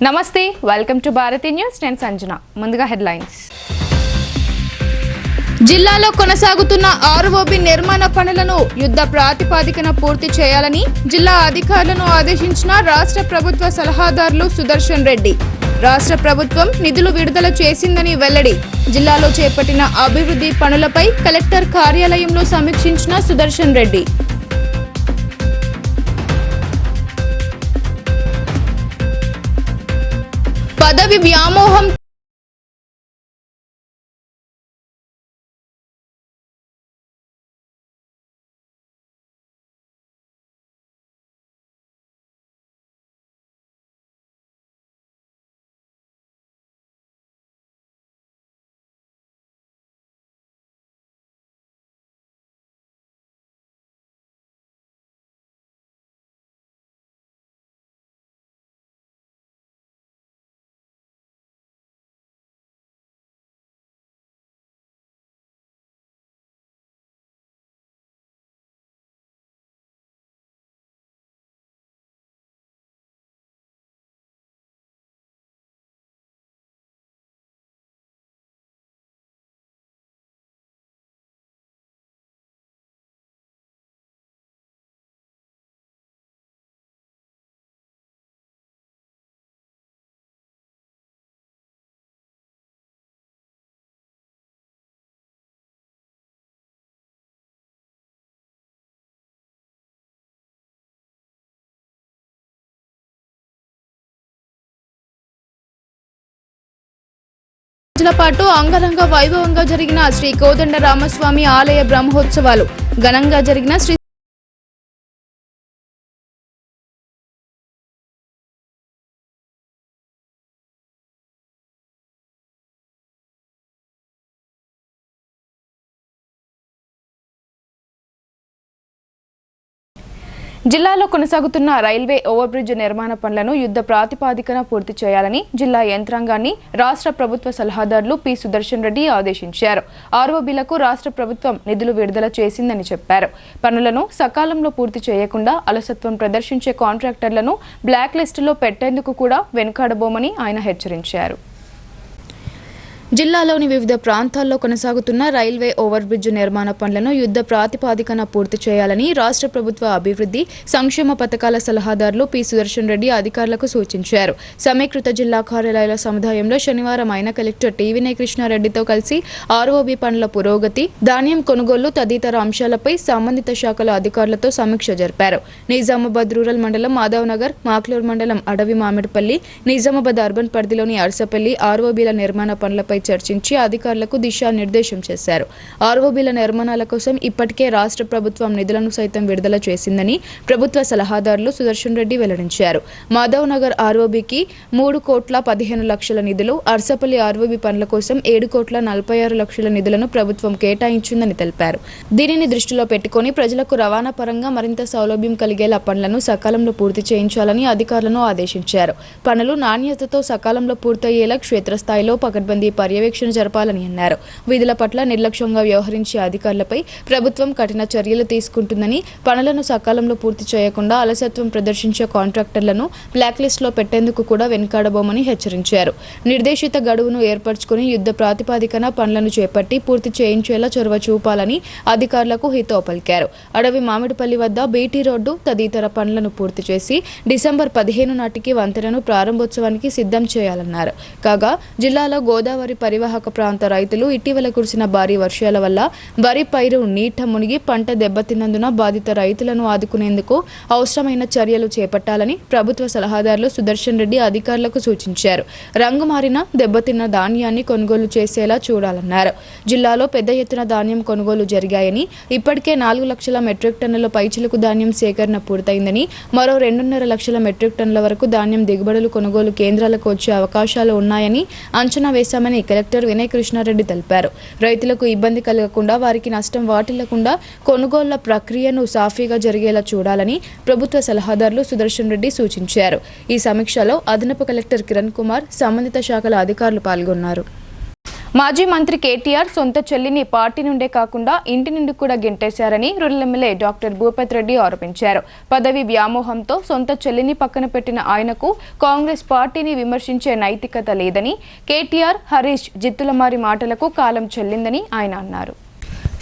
నమస్తే, welcome to Bharati news. నేను సంజన. ముందుగా హెడ్లైన్స్. జిల్లాలో కొనసాగుతున్న ఆర్ఓబి నిర్మాణ పనులను యుద్ధ ప్రాతిపదికన పూర్తి చేయాలని జిల్లా అధికారులను ఆదేశించిన రాష్ట్ర ప్రభుత్వ సలహాదారులు సుదర్శన్ రెడ్డి. రాష్ట్ర ప్రభుత్వం నిధులు విడుదల చేసిందని వెల్లడి. జిల్లాలో చేపట్టిన అభివృద్ధి పనులపై కలెక్టర్ కార్యాలయంలో సమీక్షించిన సుదర్శన్ రెడ్డి. పదవి వ్యామోహం రోజుల పాటు అంగరంగ వైభవంగా జరిగిన శ్రీ కోదండ రామస్వామి ఆలయ బ్రహ్మోత్సవాలు. ఘనంగా జరిగిన శ్రీ జిల్లాలో కొనసాగుతున్న రైల్వే ఓవర్ బ్రిడ్జ్ నిర్మాణ పనులను యుద్ధ ప్రాతిపదికన పూర్తి చేయాలని జిల్లా యంత్రాంగాన్ని రాష్ట్ర ప్రభుత్వ సలహాదారులు పి సుదర్శన్ రెడ్డి ఆదేశించారు. ఆర్ఓబీలకు రాష్ట్ర ప్రభుత్వం నిధులు విడుదల చేసిందని చెప్పారు. పనులను సకాలంలో పూర్తి చేయకుండా అలసత్వం ప్రదర్శించే కాంట్రాక్టర్లను బ్లాక్ లిస్టులో పెట్టేందుకు కూడా వెనుకాడబోమని ఆయన హెచ్చరించారు. జిల్లాలోని వివిధ ప్రాంతాల్లో కొనసాగుతున్న రైల్వే ఓవర్ బ్రిడ్జ్ నిర్మాణ పనులను యుద్ధ ప్రాతిపదికన పూర్తి చేయాలని రాష్ట్ర ప్రభుత్వ అభివృద్ధి సంక్షేమ పథకాల సలహాదారులు పి సుదర్శన్ రెడ్డి అధికారులకు సూచించారు. సమీకృత జిల్లా కార్యాలయాల సముదాయంలో శనివారం ఆయన కలెక్టర్ టి వినయ్ కృష్ణారెడ్డితో కలిసి ఆర్ఓబి పనుల పురోగతి, ధాన్యం కొనుగోలు తదితర అంశాలపై సంబంధిత శాఖల అధికారులతో సమీక్ష జరిపారు. నిజామాబాద్ రూరల్ మండలం మాధవ్ నగర్, మాక్లూర్ మండలం అడవి మామిడిపల్లి, నిజామాబాద్ అర్బన్ పరిధిలోని అర్సపల్లి ఆర్ఓబీల నిర్మాణ పనులపై చర్చించి అధికారులకు దిశానిర్దేశం చేశారు. ఆర్ఓబీల నిర్మాణాల కోసం ఇప్పటికే రాష్ట్ర ప్రభుత్వం నిధులను సైతం విడుదల చేసిందని ప్రభుత్వ సలహాదారులు సుదర్శన్ రెడ్డి వెల్లడించారు. మాధవ్ నగర్ ఆర్ఓబీకి 3,15,00,000 నిధులు, అర్సపల్లి ఆర్ఓబీ పనుల కోసం 7,46,00,000 నిధులను ప్రభుత్వం కేటాయించిందని తెలిపారు. దీనిని దృష్టిలో పెట్టుకుని ప్రజలకు రవాణా పరంగా మరింత సౌలభ్యం కలిగేలా పనులను సకాలంలో పూర్తి చేయించాలని అధికారులను ఆదేశించారు. పనులు నాణ్యతతో సకాలంలో పూర్తయ్యేలా క్షేత్రస్థాయిలో పకడ్బందీ పర్యవేక్షణ జరపాలని అన్నారు. విధుల పట్ల నిర్లక్ష్యంగా వ్యవహరించే అధికారులపై ప్రభుత్వం కఠిన చర్యలు తీసుకుంటుందని, పనులను సకాలంలో పూర్తి చేయకుండా అలసత్వం ప్రదర్శించే కాంట్రాక్టర్లను బ్లాక్ లిస్టులో పెట్టేందుకు కూడా వెనుకాడబోమని హెచ్చరించారు. నిర్దేశిత గడువును ఏర్పరచుకుని యుద్ధ ప్రాతిపదికన పనులను చేపట్టి పూర్తి చేయించేలా చొరవ చూపాలని అధికారులకు హితవు పలికారు. అడవి మామిడిపల్లి వద్ద బీటీ రోడ్డు తదితర పనులను పూర్తి చేసి డిసెంబర్ 15 నాటికి వంతెనను ప్రారంభోత్సవానికి సిద్ధం చేయాలన్నారు. కాగా జిల్లాలో గోదావరి పరివాహక ప్రాంత రైతులు ఇటీవల కురిసిన భారీ వర్షాల వల్ల వరి పైరు నీట మునిగి పంట దెబ్బతిన్నందున బాధిత రైతులను ఆదుకునేందుకు అవసరమైన చర్యలు చేపట్టాలని ప్రభుత్వ సలహాదారులు సుదర్శన్ రెడ్డి అధికారులకు సూచించారు. రంగు మారిన దెబ్బతిన్న ధాన్యాన్ని కొనుగోలు చేసేలా చూడాలన్నారు. జిల్లాలో పెద్ద ఎత్తున ధాన్యం కొనుగోలు జరిగాయని, ఇప్పటికే 4 లక్షల మెట్రిక్ టన్నుల పైచిలకు ధాన్యం సేకరణ పూర్తయిందని, మరో 2.5 లక్షల మెట్రిక్ టన్నుల వరకు ధాన్యం దిగుబడులు కొనుగోలు కేంద్రాలకు వచ్చే అవకాశాలు ఉన్నాయని అంచనా వేశామని కలెక్టర్ వినయ్ కృష్ణారెడ్డి తెలిపారు. రైతులకు ఇబ్బంది కలగకుండా, వారికి నష్టం వాటిల్లకుండా కొనుగోళ్ల ప్రక్రియను సాఫీగా జరిగేలా చూడాలని ప్రభుత్వ సలహాదారులు సుదర్శన్ రెడ్డి సూచించారు. ఈ సమీక్షలో అదనపు కలెక్టర్ కిరణ్ కుమార్, సంబంధిత శాఖల అధికారులు పాల్గొన్నారు. మాజీ మంత్రి కేటీఆర్ సొంత చెల్లిని పార్టీ నుండే కాకుండా ఇంటి నుండి కూడా గెంటేశారని rural MLA doctor Bhupath Reddy ఆరోపించారు. పదవి వ్యామోహంతో సొంత చెల్లిని పక్కన పెట్టిన ఆయనకు కాంగ్రెస్ పార్టీని విమర్శించే నైతికత లేదని, కేటీఆర్, హరీష్, జిత్తులమారి మాటలకు కాలం చెల్లిందని ఆయన అన్నారు.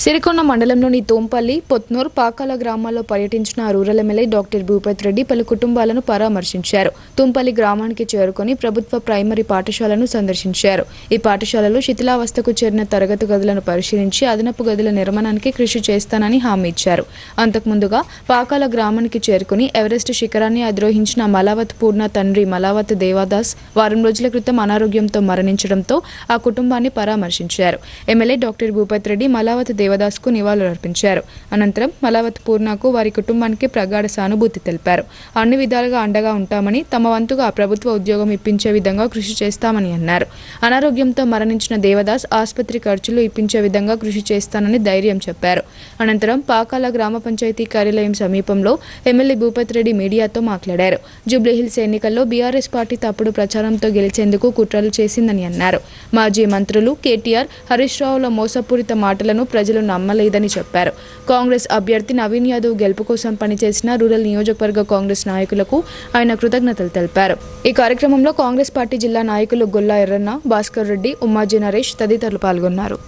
సిరికొండ మండలంలోని తోంపల్లి, పొత్నూర్, పాకాల గ్రామాల్లో పర్యటించిన rural MLA doctor Bhupath Reddy పలు కుటుంబాలను పరామర్శించారు. తుంపల్లి గ్రామానికి చేరుకుని ప్రభుత్వ ప్రైమరీ పాఠశాలను సందర్శించారు. ఈ పాఠశాలలో శిథిలావస్థకు చేరిన తరగతి గదులను పరిశీలించి అదనపు గదుల నిర్మాణానికి కృషి చేస్తానని హామీ ఇచ్చారు. అంతకుముందుగా పాకాల గ్రామానికి చేరుకుని ఎవరెస్ట్ శిఖరాన్ని అధిరోహించిన మలావత్ పూర్ణ తండ్రి మలావత్ దేవాదాస్ వారం రోజుల క్రితం అనారోగ్యంతో మరణించడంతో ఆ కుటుంబాన్ని పరామర్శించారు. ఎమ్మెల్యే డాక్టర్ భూపత్ రెడ్డి మలావత్ దేవదాస్కు నివాళులర్పించారు. అనంతరం మలావత్ పూర్ణకు వారి కుటుంబానికి ప్రగాఢ సానుభూతి తెలిపారు. అన్ని విధాలుగా అండగా ఉంటామని, తమ వంతుగా ప్రభుత్వ ఉద్యోగం ఇప్పించే విధంగా కృషి చేస్తామని అన్నారు. అనారోగ్యంతో మరణించిన దేవదాస్ ఆసుపత్రి ఖర్చులు ఇప్పించే విధంగా కృషి చేస్తానని ధైర్యం చెప్పారు. అనంతరం పాకాల గ్రామ పంచాయతీ కార్యాలయం సమీపంలో ఎమ్మెల్యే భూపత్ రెడ్డి మీడియాతో మాట్లాడారు. జూబ్లీహిల్స్ ఎన్నికల్లో బీఆర్ఎస్ పార్టీ తప్పుడు ప్రచారంతో గెలిచేందుకు కుట్రలు చేసిందని అన్నారు. మాజీ మంత్రులు కేటీఆర్, హరీష్ రావుల మోసపూరిత మాటలను ప్రజలు నమ్మలేదని చెప్పారు. కాంగ్రెస్ అభ్యర్థి నవీన్ యాదవ్ గెలుపు కోసం పనిచేసిన రూరల్ నియోజకవర్గ కాంగ్రెస్ నాయకులకు ఆయన కృతజ్ఞతలు తెలిపారు. ఈ కార్యక్రమంలో కాంగ్రెస్ పార్టీ జిల్లా నాయకులు గొల్లా ఎర్రన్న, భాస్కర్ రెడ్డి, ఉమ్మాజీ నరేష్ తదితరులు పాల్గొన్నారు.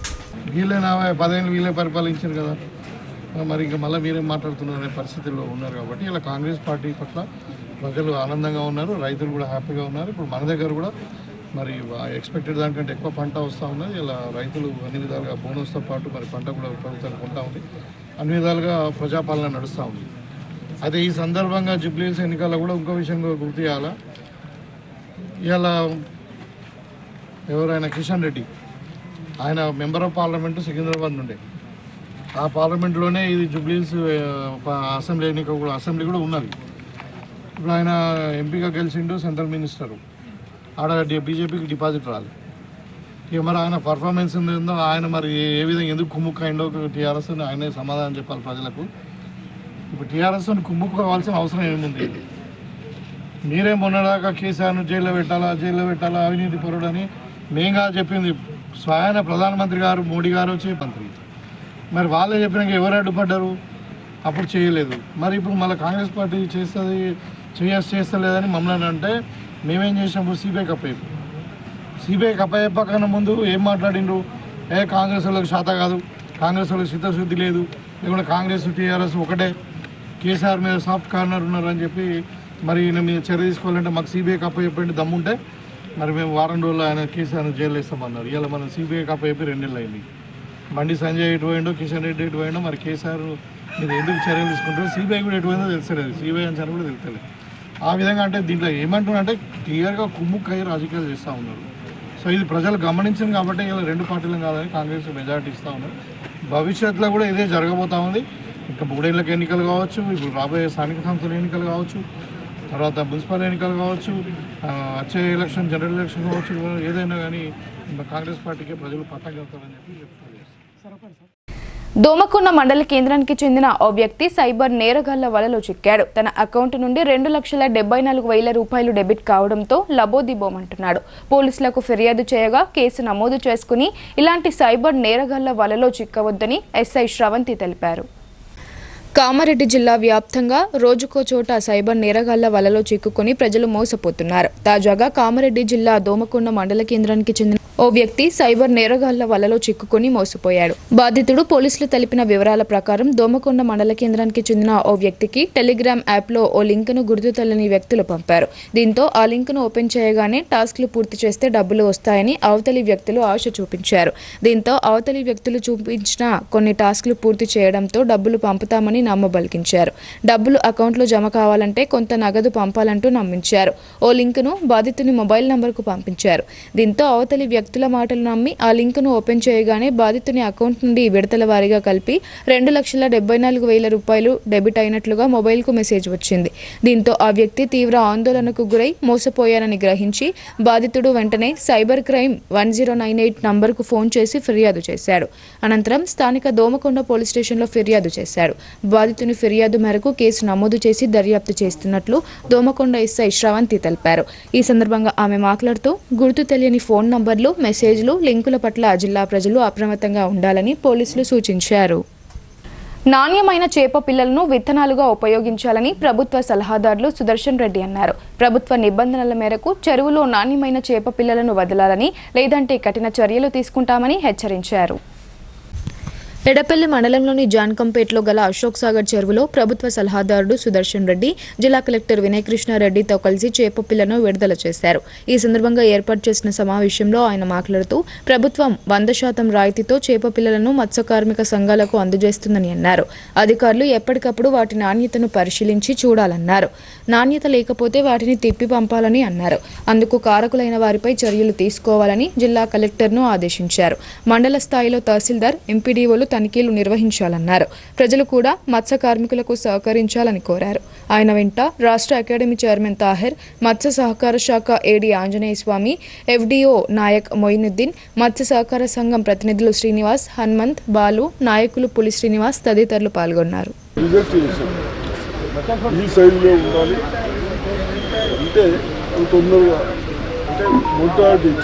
వీళ్ళే పరిపాలించారు కదా, మరి ఇంకా మళ్ళీ మీరేం మాట్లాడుతున్నారు పరిస్థితుల్లో ఉన్నారు కాబట్టి ఇలా కాంగ్రెస్ పార్టీ పట్ల ప్రజలు ఆనందంగా ఉన్నారు, రైతులు కూడా హ్యాపీగా ఉన్నారు. ఇప్పుడు మన దగ్గర కూడా మరి ఎక్స్పెక్టెడ్ దానికంటే ఎక్కువ పంట వస్తూ ఉన్నది. ఇలా రైతులు అన్ని విధాలుగా బోనస్తో పాటు మరి పంట కూడా ప్రభుత్వం కొంటా ఉంది. అన్ని విధాలుగా ప్రజాపాలన నడుస్తూ ఉంది. అయితే ఈ సందర్భంగా జూబ్లీహిల్స్ ఎన్నికల్లో కూడా ఇంకో విషయం గుర్తు చేయాలా. ఇలా ఎవరైనా కిషన్ రెడ్డి, ఆయన మెంబర్ ఆఫ్ పార్లమెంటు సికింద్రాబాద్ నుండే, ఆ పార్లమెంట్లోనే ఇది జూబ్లీహిల్స్ అసెంబ్లీ కూడా ఉన్నది. ఇప్పుడు ఆయన ఎంపీగా గెలిచిండు, సెంట్రల్ మినిస్టరు, ఆడ బీజేపీకి డిపాజిట్ రాలి. ఇక మరి ఆయన పర్ఫార్మెన్స్ ఏందో, ఆయన మరి ఏ విధంగా ఎందుకు కుమ్ముక్కు అయిందో టీఆర్ఎస్ ఆయనే సమాధానం చెప్పాలి ప్రజలకు. ఇప్పుడు టీఆర్ఎస్ కుమ్ముక్కు కావాల్సిన అవసరం ఏముంది? మీరే మొన్నదాకా కేసీఆర్ను జైల్లో పెట్టాలా అవినీతి పరుడని మేంగా చెప్పింది స్వయాన ప్రధానమంత్రి గారు, మోడీ గారు వచ్చి మంత్రి. మరి వాళ్ళే చెప్పినాక ఎవరు అడ్డుపడ్డారు? అప్పుడు చేయలేదు. మరి ఇప్పుడు మళ్ళీ కాంగ్రెస్ పార్టీ చేస్తలేదని మమ్మల్ని అంటే మేమేం చేసినప్పుడు సిబిఐ కప్పయ్యప్పకన్నా ముందు ఏం మాట్లాడిండ్రు? కాంగ్రెస్ వాళ్ళకి శాత కాదు, కాంగ్రెస్ వాళ్ళకి చిత్తశుద్ధి లేదు, లేకుంటే కాంగ్రెస్ టీఆర్ఎస్ ఒకటే, కేసీఆర్ మీద సాఫ్ట్ కార్నర్ ఉన్నారని చెప్పి మరి ఈయన మీద చర్య తీసుకోవాలంటే మాకు సిబిఐ కప్పయ్యప్పండి దమ్ముంటే మరి మేము వారం రోజులు ఆయన కేసీఆర్ను జైలు వేస్తామన్నారు. ఇలా మనం సిబిఐ కప్పయ్యప్పి 2 నెలలు అయింది. బండి సంజయ్ ఎటు పోయిండో, కిషన్ రెడ్డి ఎటు పోయిండో, మరి కేసీఆర్ మీద ఎందుకు చర్యలు తీసుకుంటారో, సిబిఐ కూడా ఎటు పోయిందో తెలుస్తలేదు, సిబిఐ అని కూడా తెలుస్తలేదు. ఆ విధంగా అంటే దీంట్లో ఏమంటున్నారంటే క్లియర్గా కుమ్ముక్కయ్యి రాజకీయాలు చేస్తూ ఉన్నారు. సో ఇది ప్రజలు గమనించింది కాబట్టి ఇలా 2 పార్టీలు కాదని కాంగ్రెస్ మెజారిటీ ఇస్తూ ఉన్నారు. భవిష్యత్తులో కూడా ఇదే జరగబోతూ ఉంది. ఇంకా 3 ఏళ్ళకి ఎన్నికలు కావచ్చు, ఇప్పుడు రాబోయే స్థానిక సంస్థల ఎన్నికలు కావచ్చు, తర్వాత మున్సిపల్ ఎన్నికలు కావచ్చు, వచ్చే ఎలక్షన్, జనరల్ ఎలక్షన్ కావచ్చు, ఏదైనా కానీ కాంగ్రెస్ పార్టీకి ప్రజలు పట్టం కడతారని చెప్పి చెప్తారు. దోమకొండ మండల కేంద్రానికి చెందిన ఓ వ్యక్తి సైబర్ నేరగాళ్ల వలలో చిక్కాడు. తన అకౌంట్ నుండి 2,74,000 రూపాయలు డెబిట్ కావడంతో లబోదిబోమంటున్నాడు. పోలీసులకు ఫిర్యాదు చేయగా కేసు నమోదు చేసుకుని ఇలాంటి సైబర్ నేరగాళ్ల వలలో చిక్కవద్దని ఎస్ఐ శ్రవంతి తెలిపారు. కామారెడ్డి జిల్లా వ్యాప్తంగా రోజుకో చోట సైబర్ నేరగాళ్ల వలలో చిక్కుకొని ప్రజలు మోసపోతున్నారు. తాజాగా కామారెడ్డి జిల్లా దోమకొండ మండల కేంద్రానికి చెందిన ఓ వ్యక్తి సైబర్ నేరగాళ్ల వలలో చిక్కుకొని మోసపోయాడు. బాధితుడు పోలీసులు తెలిపిన వివరాల ప్రకారం దోమకొండ మండల కేంద్రానికి చెందిన ఓ వ్యక్తికి టెలిగ్రామ్ యాప్లో ఓ లింకును గుర్తు తెలియని వ్యక్తులు పంపారు. దీంతో ఆ లింకును ఓపెన్ చేయగానే టాస్క్లు పూర్తి చేస్తే డబ్బులు వస్తాయని అవతలి వ్యక్తులు ఆశ చూపించారు. దీంతో అవతలి వ్యక్తులు చూపించిన కొన్ని టాస్క్లు పూర్తి చేయడంతో డబ్బులు పంపుతామని నమ్మబలికించారు. డబ్బులు అకౌంట్లో జమ కావాలంటే కొంత నగదు పంపాలంటూ నమ్మించారు. ఓ లింకును బాధితుని మొబైల్ నంబర్కు పంపించారు. దీంతో అవతలి వ్యక్తుల మాటలు నమ్మి ఆ లింకును ఓపెన్ చేయగానే బాధితుని అకౌంట్ నుండి విడతల వారీగా కలిపి 2,74,000 రూపాయలు డెబిట్ అయినట్లుగా మొబైల్కు మెసేజ్ వచ్చింది. దీంతో ఆ వ్యక్తి తీవ్ర ఆందోళనకు గురై మోసపోయారని గ్రహించి బాధితుడు వెంటనే సైబర్ క్రైమ్ 1098 నంబర్కు ఫోన్ చేసి ఫిర్యాదు చేశాడు. అనంతరం స్థానిక దోమకొండ పోలీస్ స్టేషన్లో ఫిర్యాదు చేశాడు. బాధితుని ఫిర్యాదు మేరకు కేసు నమోదు చేసి దర్యాప్తు చేస్తున్నట్లు దోమకొండ ఎస్ఐ శ్రవంతి తెలిపారు. ఈ సందర్భంగా ఆమె మాట్లాడుతూ గుర్తు తెలియని ఫోన్ నంబర్లు మెసేజ్లు, లింకుల పట్ల జిల్లా ప్రజలు అప్రమత్తంగా ఉండాలని పోలీసులు సూచించారు. నాణ్యమైన చేప పిల్లలను విత్తనాలుగా ఉపయోగించాలని ప్రభుత్వ సలహాదారులు సుదర్శన్ రెడ్డి అన్నారు. ప్రభుత్వ నిబంధనల మేరకు చెరువులో నాణ్యమైన చేప పిల్లలను వదలాలని, లేదంటే కఠిన చర్యలు తీసుకుంటామని హెచ్చరించారు. ఎడపల్లి మండలంలోని జాన్కంపేటలో గల అశోక్ సాగర్ చెరువులో ప్రభుత్వ సలహాదారుడు సుదర్శన్ రెడ్డి, జిల్లా కలెక్టర్ వినయ్ కృష్ణారెడ్డితో కలిసి చేప పిల్లను విడుదల చేశారు. ఈ సందర్భంగా ఏర్పాటు చేసిన సమావేశంలో ఆయన మాట్లాడుతూ ప్రభుత్వం 100% రాయితీతో చేప పిల్లలను మత్స్య కార్మిక సంఘాలకు అందజేస్తుందని అన్నారు. అధికారులు ఎప్పటికప్పుడు వాటి నాణ్యతను పరిశీలించి చూడాలన్నారు. నాణ్యత లేకపోతే వాటిని తిప్పి పంపాలని అన్నారు. అందుకు కారకులైన వారిపై చర్యలు తీసుకోవాలని జిల్లా కలెక్టర్ను ఆదేశించారు. మండల స్థాయిలో తహసీల్దార్, ఎంపీడీఓలు తనిఖీలు నిర్వహించాలన్నారు. ప్రజలు కూడా మత్స్య కార్మికులకు సహకరించాలని కోరారు. ఆయన వెంట రాష్ట్ర అకాడమీ చైర్మన్ తాహిర్, మత్స్య సహకార శాఖ ఏడీ ఆంజనేయ స్వామి, ఎఫ్డీఓ నాయక్ మొయినుద్దీన్, మత్స్య సహకార సంఘం ప్రతినిధులు శ్రీనివాస్, హనుమంత్, బాలు, నాయకులు పులి శ్రీనివాస్ తదితరులు పాల్గొన్నారు.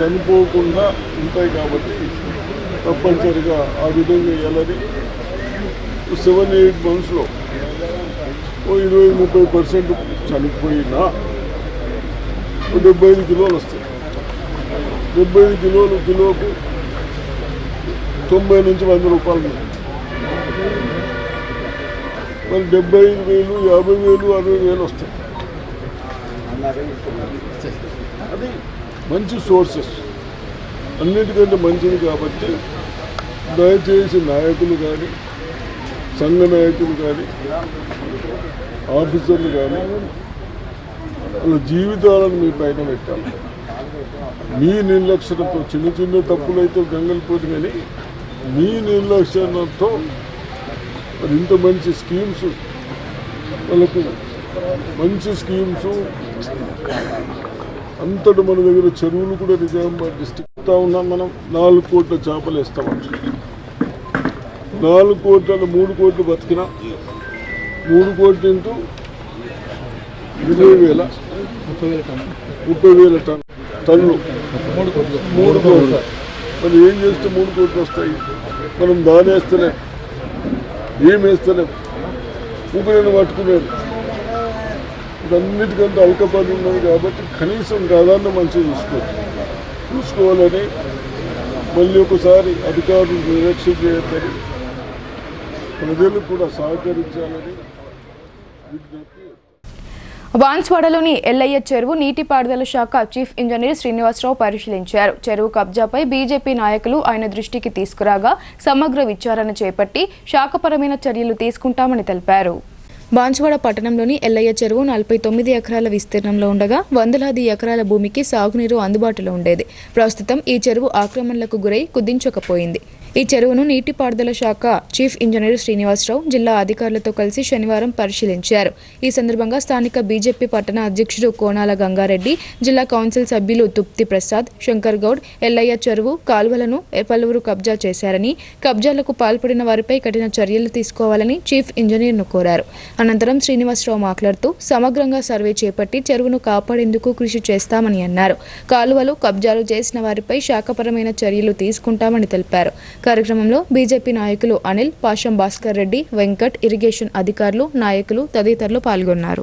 చనిపోకుండా ఉంటాయి కాబట్టి తప్పనిసరిగా ఆ విధంగా వేయాలని 7-8 మంత్స్లో 20-30% చనిపోయినా 75 కిలోలు వస్తాయి. 75 కిలోలు కిలోకు 90 నుంచి 100 రూపాయలు. మరి 75,000, 50,000, 60,000 వస్తాయి. అది మంచి సోర్సెస్, అన్నిటికంటే మంచిది. కాబట్టి దయచేసి నాయకులు కానీ, సంఘ నాయకులు కానీ, ఆఫీసర్లు కానీ వాళ్ళ జీవితాలను మీ పైన పెట్టాలి. మీ నిర్లక్ష్యంతో చిన్న చిన్న తప్పులైతే గంగలిపోతుంది, కానీ మీ నిర్లక్ష్యంతో మరి ఇంత మంచి స్కీమ్స్, వాళ్ళకు మంచి స్కీమ్స్ అంతటి మన దగ్గర చెరువులు కూడా నిజామాబాద్ డిస్ట్రిక్ట్ ఉన్నాం. మనం 4 కోట్ల చేపలు వేస్తామంట. 4 కోట్ల 3 కోట్లు బతికినా 3 కోట్లు ఇంటూ 20,000 30,000 టన్నులు 3 కోట్లు. మరి ఏం చేస్తే 3 కోట్లు వస్తాయి? మనం దాని వేస్తలేం, ఏం వేస్తలేం, ఊపిరిని పట్టుకునేది. అన్నిటికంటే అల్కపడి ఉన్నది. కాబట్టి కనీసం గదాన్ని మంచిగా చూసుకోవాలని మళ్ళీ ఒకసారి అధికారులు నిరీక్షణ చేయొద్దని, ప్రజలు కూడా సహకరించాలని విజ్ఞప్తి. బాన్స్వాడలోని ఎల్లయ్య చెరువు నీటిపారుదల శాఖ చీఫ్ ఇంజనీర్ శ్రీనివాసరావు పరిశీలించారు. చెరువు కబ్జాపై బీజేపీ నాయకులు ఆయన దృష్టికి తీసుకురాగా సమగ్ర విచారణ చేపట్టి శాఖపరమైన చర్యలు తీసుకుంటామని తెలిపారు. బాన్స్వాడ పట్టణంలోని ఎల్లయ్య చెరువు 49 ఎకరాల విస్తీర్ణంలో ఉండగా వందలాది ఎకరాల భూమికి సాగునీరు అందుబాటులో ఉండేది. ప్రస్తుతం ఈ చెరువు ఆక్రమణలకు గురై కుదించకపోయింది. ఈ చెరువును నీటిపారుదల శాఖ చీఫ్ ఇంజనీర్ శ్రీనివాసరావు జిల్లా అధికారులతో కలిసి శనివారం పరిశీలించారు. ఈ సందర్భంగా స్థానిక బీజేపీ పట్టణ అధ్యక్షుడు కోనాల గంగారెడ్డి, జిల్లా కౌన్సిల్ సభ్యులు తుప్తి ప్రసాద్, శంకర్ గౌడ్ ఎల్లయ్య చెరువు కాల్వలను పలువురు కబ్జా చేశారని, కబ్జాలకు పాల్పడిన వారిపై కఠిన చర్యలు తీసుకోవాలని చీఫ్ ఇంజనీర్ను కోరారు. అనంతరం శ్రీనివాసరావు మాట్లాడుతూ సమగ్రంగా సర్వే చేపట్టి చెరువును కాపాడేందుకు కృషి చేస్తామని అన్నారు. కాలువలు కబ్జాలు చేసిన వారిపై శాఖపరమైన చర్యలు తీసుకుంటామని తెలిపారు. కార్యక్రమంలో బీజేపీ నాయకులు అనిల్, పాషం భాస్కర్ రెడ్డి, వెంకట్, ఇరిగేషన్ అధికారులు, నాయకులు తదితరులు పాల్గొన్నారు.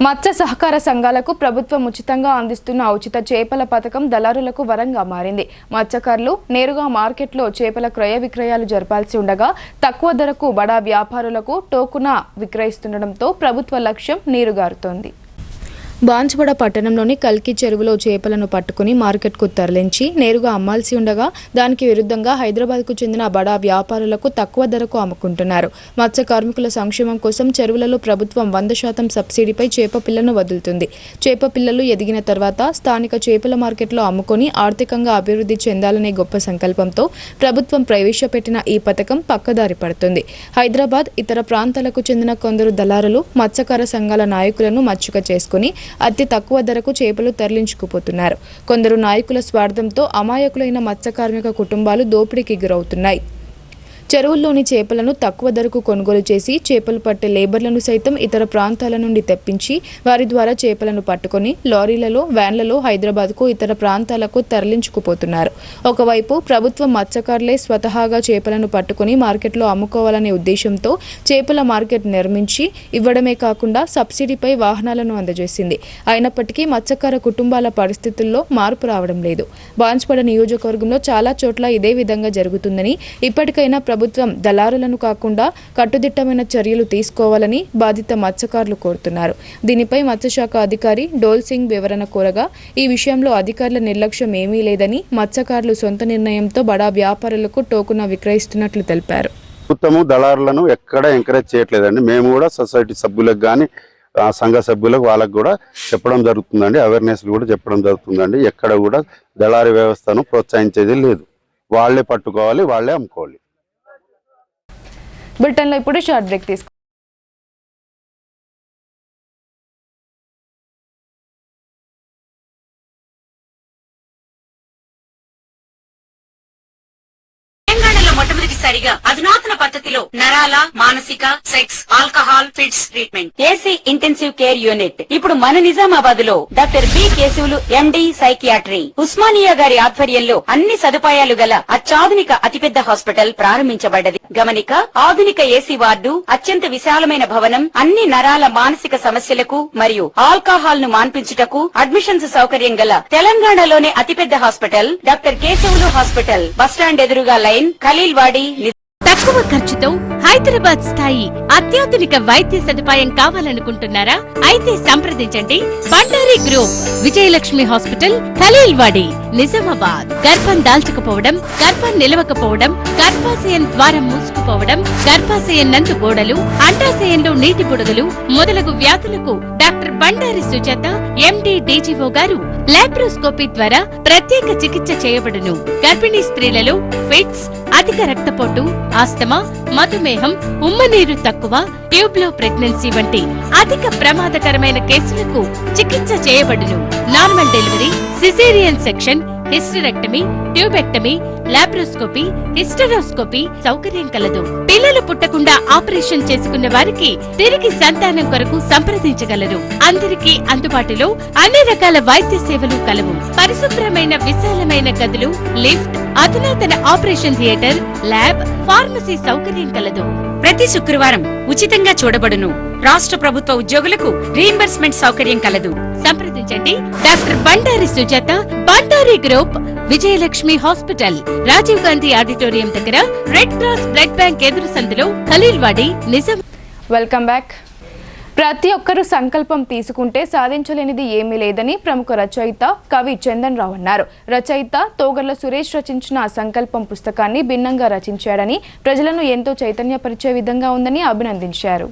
మత్స్య సహకార సంఘాలకు ప్రభుత్వం ఉచితంగా అందిస్తున్న ఉచిత చేపల పథకం దళారులకు వరంగా మారింది. మత్స్యకారులు నేరుగా మార్కెట్లో చేపల క్రయ విక్రయాలు జరపాల్సి ఉండగా తక్కువ ధరకు బడా వ్యాపారులకు టోకున విక్రయిస్తుండటంతో ప్రభుత్వ లక్ష్యం నీరుగారుతోంది. బాన్స్వాడ పట్టణంలోని కల్కి చెరువులో చేపలను పట్టుకుని మార్కెట్కు తరలించి నేరుగా అమ్మాల్సి ఉండగా దానికి విరుద్ధంగా హైదరాబాద్కు చెందిన బడా వ్యాపారులకు తక్కువ ధరకు అమ్ముకుంటున్నారు. మత్స్య కార్మికుల సంక్షేమం కోసం చెరువులలో ప్రభుత్వం 100% సబ్సిడీపై చేప పిల్లను వదులుతుంది. చేప పిల్లలు ఎదిగిన తర్వాత స్థానిక చేపల మార్కెట్లో అమ్ముకొని ఆర్థికంగా అభివృద్ధి చెందాలనే గొప్ప సంకల్పంతో ప్రభుత్వం ప్రవేశపెట్టిన ఈ పథకం పక్కదారి పడుతుంది. హైదరాబాద్, ఇతర ప్రాంతాలకు చెందిన కొందరు దళారులు మత్స్యకార సంఘాల నాయకులను మచ్చుక చేసుకుని అతి తక్కువ ధరకు చేపలు తరలించుకుపోతున్నారు. కొందరు నాయకుల స్వార్థంతో అమాయకులైన మత్స్య కార్మిక కుటుంబాలు దోపిడీకి గురవుతున్నాయి. చెరువుల్లోని చేపలను తక్కువ ధరకు కొనుగోలు చేసి చేపలు పట్టే లేబర్లను సైతం ఇతర ప్రాంతాల నుండి తెప్పించి వారి ద్వారా చేపలను పట్టుకొని లారీలలో వ్యాన్లలో హైదరాబాద్కు ఇతర ప్రాంతాలకు తరలించుకుపోతున్నారు. ఒకవైపు ప్రభుత్వం మత్స్యకారులే స్వతహాగా చేపలను పట్టుకొని మార్కెట్లో అమ్ముకోవాలనే ఉద్దేశంతో చేపల మార్కెట్ నిర్మించి ఇవ్వడమే కాకుండా సబ్సిడీపై వాహనాలను అందజేసింది. అయినప్పటికీ మత్స్యకార కుటుంబాల పరిస్థితుల్లో మార్పు రావడం లేదు. బాన్స్వాడ నియోజకవర్గంలో చాలా చోట్ల ఇదే విధంగా జరుగుతుందని, ఇప్పటికైనా ప్రభుత్వం దళారులను కాకుండా కట్టుదిట్టమైన చర్యలు తీసుకోవాలని బాధిత మత్స్యకారులు కోరుతున్నారు. దీనిపై మత్స్యశాఖ అధికారి డోల్ సింగ్ వివరణ కోరగా ఈ విషయంలో అధికారుల నిర్లక్ష్యం ఏమీ లేదని, మత్స్యకారులు సొంత నిర్ణయంతో బడా వ్యాపారులకు టోకున విక్రయిస్తున్నట్లు తెలిపారు. ప్రభుత్వము దళారులను ఎక్కడ ఎంకరేజ్ చేయట్లేదండి. మేము కూడా సొసైటీ సభ్యులకు కానీ సంఘ సభ్యులకు వాళ్ళకు కూడా చెప్పడం జరుగుతుందండి. అవేర్నెస్లు కూడా చెప్పడం జరుగుతుందండి. ఎక్కడ కూడా దళారీ వ్యవస్థను ప్రోత్సహించేది లేదు. వాళ్లే పట్టుకోవాలి, వాళ్లే అమ్ముకోవాలి. బులెటిన్లో ఇప్పుడు షార్ట్ బ్రేక్ తీసుకుంటాం. మొట్టమొదటిసారిగా అధునాతన పద్ధతిలో నరాల, మానసిక, sex, alcohol, fits treatment, AC intensive care unit ఇప్పుడు మన నిజామాబాద్ లో doctor B Keshavulu MD psychiatry Osmania గారి ఆధ్వర్యంలో అన్ని సదుపాయాలు గల అత్యాధునిక అతిపెద్ద హాస్పిటల్ ప్రారంభించబడ్డది. గమనిక, ఆధునిక ఏసీ వార్డు, అత్యంత విశాలమైన భవనం, అన్ని నరాల మానసిక సమస్యలకు మరియు ఆల్కహాల్ ను మాన్పించుటకు అడ్మిషన్స్ సౌకర్యం గల తెలంగాణలోనే అతిపెద్ద hospital doctor Keshavulu hospital. Bus stand ఎదురుగా లైన్, ఖలీల్వాడి. తక్కువ ఖర్చుతో హైదరాబాద్ స్థాయి అత్యాధునిక వైద్య సదుపాయం కావాలనుకుంటున్నారా? అయితే సంప్రదించండి బండారి గ్రూప్, విజయలక్ష్మి హాస్పిటల్, ఖలీల్వాడి, నిజామాబాద్. గర్భం దాల్చకపోవడం, గర్భం నిలవకపోవడం, గర్భాశయం ద్వారం మూసుకుపోవడం, గర్భాశయం నందు గోడలు, అండాశయంలో నీటి బుడగలు మొదలగు వ్యాధులకు డాక్టర్ బండారి సుజాత ఎండి డీజీఓ గారు లాప్రోస్కోపీ ద్వారా ప్రత్యేక చికిత్స చేయబడును. గర్భిణీ స్త్రీలలో ఫిట్స్, అధిక రక్తపోటు, ఆస్తమా, మధుమేహం, ఉమ్మనీరు తక్కువ, ట్యూబ్లో ప్రెగ్నెన్సీ వంటి అధిక ప్రమాదకరమైన కేసులకు చికిత్స చేయబడును. Normal delivery, caesarean section, hysterectomy, tubectomy, laparoscopy, hysteroscopy సౌకర్యం కలదు. పిల్లలు పుట్టకుండా ఆపరేషన్ చేసుకున్న వారికి తిరిగి సంతానం కొరకు సంప్రదించగలరు. అందరికీ అందుబాటులో అన్ని రకాల వైద్య సేవలు కలవు. పరిశుభ్రమైన విశాలమైన గదులు, లిఫ్ట్, అధునాతన ఆపరేషన్ థియేటర్, ల్యాబ్, ఫార్మసీ సౌకర్యం కలదు. ప్రతి శుక్రవారం ఉచితంగా చూడబడును. రాష్ట్ర ప్రభుత్వ ఉద్యోగులకు రీయింబర్స్మెంట్ సౌకర్యం కలదు. సంప్రదించండి doctor Bandari Sujatha, Bandari group, Vijayalakshmi hospital, Rajiv Gandhi auditorium దగ్గర, రెడ్ క్రాస్ బ్లడ్ బ్యాంక్ ఎదురు సందులో, ఖలీల్వాడి, నిజాం. Welcome back. ప్రతి ఒక్కరూ సంకల్పం తీసుకుంటే సాధించలేనిది ఏమీ లేదని ప్రముఖ రచయిత కవి చందన్ రావు అన్నారు. రచయిత తోగర్ల సురేష్ రచించిన సంకల్పం పుస్తకాన్ని భిన్నంగా రచించాడని, ప్రజలను ఎంతో చైతన్యపరిచే విధంగా ఉందని అభినందించారు.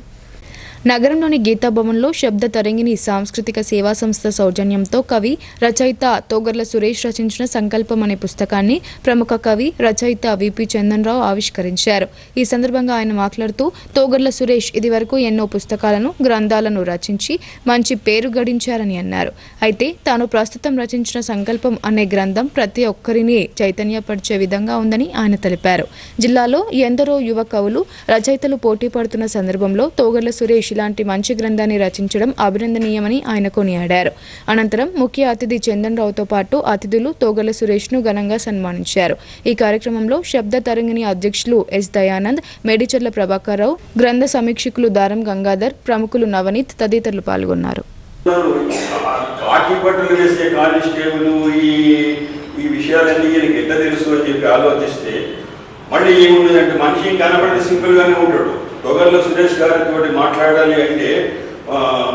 నగరంలోని గీతాభవన్లో శబ్ద తరంగిణి సాంస్కృతిక సేవా సంస్థ సౌజన్యంతో కవి, రచయిత తోగర్ల సురేష్ రచించిన సంకల్పం అనే పుస్తకాన్ని ప్రముఖ కవి, రచయిత విపి చందన్ రావు ఆవిష్కరించారు. ఈ సందర్భంగా ఆయన మాట్లాడుతూ, తోగర్ల సురేష్ ఇదివరకు ఎన్నో పుస్తకాలను, గ్రంథాలను రచించి మంచి పేరు గడించారని అన్నారు. అయితే తాను ప్రస్తుతం రచించిన సంకల్పం అనే గ్రంథం ప్రతి ఒక్కరిని చైతన్యపరిచే విధంగా ఉందని ఆయన తెలిపారు. జిల్లాలో ఎందరో యువ కవులు, రచయితలు పోటీ పడుతున్న సందర్భంలో తోగర్ల సురేష్ ఇలాంటి మంచి గ్రంథాన్ని రచించడం అభినందనీయమని ఆయన కొనియాడారు. అనంతరం ముఖ్య అతిథి చందన్ రావుతో పాటు అతిథులు తోగర్ల సురేష్ ను ఘనంగా సన్మానించారు. ఈ కార్యక్రమంలో శబ్ద తరంగిణి అధ్యక్షులు ఎస్ దయానంద్, మేడిచెర్ల ప్రభాకర్ రావు, గ్రంథ సమీక్షకులు దారం గంగాధర్, ప్రముఖులు నవనీత్ తదితరులు పాల్గొన్నారు. మళ్ళీ ఏముందంటే మనిషి కనబడితే సింపుల్ గానే ఉంటాడు. తోగర్ల సురేష్ గారితో మాట్లాడాలి అంటే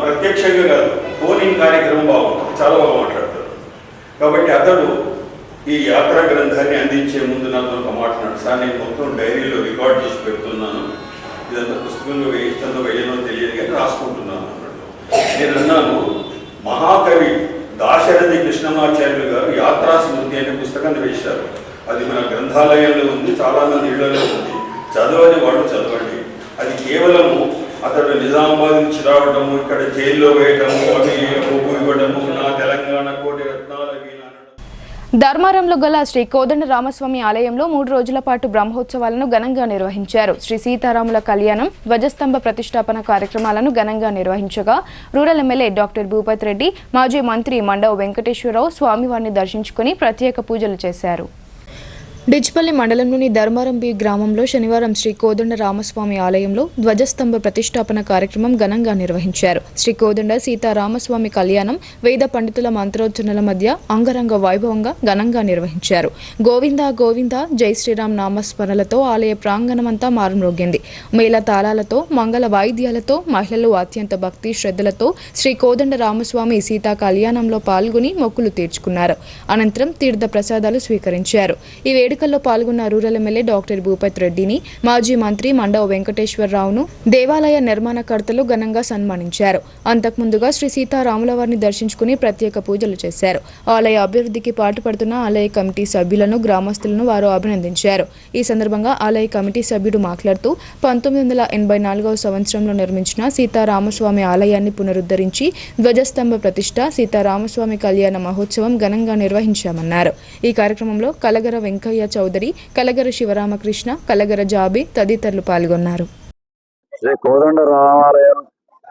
ప్రత్యక్షంగా కాదు, ఫోనింగ్ కార్యక్రమం బాగుంటుంది, చాలా బాగా మాట్లాడతారు. కాబట్టి అతడు ఈ యాత్రా గ్రంథాన్ని అందించే ముందు నాతో ఒక మాట్లాడు, సార్ నేను మొత్తం డైరీలో రికార్డ్ చేసి పెడుతున్నాను, ఇదంతా పుస్తకంలో వేయిస్తుందో వేయనో తెలియదు కానీ రాసుకుంటున్నాను అన్నాడు. నేను అన్నాను, మహాకవి దాశరథి కృష్ణమాచార్యులు గారు యాత్రా స్మృతి అనే పుస్తకాన్ని వేశారు. అది మన గ్రంథాలయంలో ఉంది, చాలా మంది ఇళ్లలో ఉంది. చదవని వాడు చదవండి. అది కేవలము అతడు నిజామాబాద్ నుంచి రావడము, ఇక్కడ జైల్లో వేయటము, అవి ఇవ్వడము, నా తెలంగాణ కోటి రత్నాలవి. ధర్మారంలో గల శ్రీ కోదండ రామస్వామి ఆలయంలో 3 రోజుల పాటు బ్రహ్మోత్సవాలను ఘనంగా నిర్వహించారు. శ్రీ సీతారాముల కళ్యాణం, ధ్వజస్తంభ ప్రతిష్టాపన కార్యక్రమాలను ఘనంగా నిర్వహించగా rural MLA doctor Bhupath Reddy, మాజీ మంత్రి మండవ వెంకటేశ్వరరావు స్వామివారిని దర్శించుకుని ప్రత్యేక పూజలు చేశారు. డిచ్పల్లి మండలంలోని ధర్మారం బి గ్రామంలో శనివారం శ్రీ కోదండ రామస్వామి ఆలయంలో ధ్వజస్తంభ ప్రతిష్టాపన కార్యక్రమం ఘనంగా నిర్వహించారు. శ్రీ కోదండ సీతారామస్వామి కళ్యాణం వేద పండితుల మంత్రోచ్చరణల మధ్య అంగరంగ వైభవంగా ఘనంగా నిర్వహించారు. గోవింద గోవింద జై శ్రీరామ్ నామస్మరణలతో ఆలయ ప్రాంగణమంతా మారుమ్రోగింది. మేళ తాళాలతో, మంగళ వాయిద్యాలతో మహిళలు అత్యంత భక్తి శ్రద్ధలతో శ్రీ కోదండ రామస్వామి సీతా కళ్యాణంలో పాల్గొని మొక్కులు తీర్చుకున్నారు. అనంతరం తీర్థ ప్రసాదాలు స్వీకరించారు. ఈ వేడుకల్లో పాల్గొన్న రూరల్ ఎమ్మెల్యే డాక్టర్ భూపత్ రెడ్డిని, మాజీ మంత్రి మండవ వెంకటేశ్వరరావును దేవాలయ నిర్మాణకర్తలు ఘనంగా సన్మానించారు. అంతకుముందుగా శ్రీ సీతారాముల వారిని దర్శించుకుని ప్రత్యేక పూజలు చేశారు. ఆలయ అభివృద్ధికి పాటుపడుతున్న ఆలయ కమిటీ సభ్యులను, గ్రామస్తులను వారు అభినందించారు. ఈ సందర్భంగా ఆలయ కమిటీ సభ్యుడు మాట్లాడుతూ 1984వ సంవత్సరంలో నిర్మించిన సీతారామస్వామి ఆలయాన్ని పునరుద్ధరించి ధ్వజస్తంభ ప్రతిష్ట, సీతారామస్వామి కళ్యాణ మహోత్సవం ఘనంగా నిర్వహించామన్నారు. ఈ కార్యక్రమంలో కలగర వెంకయ్య చౌదరి, కలగర శివరామకృష్ణ, కలగర జాబి తదితరులు పాల్గొన్నారు. శ్రీ కోదండ రామాలయం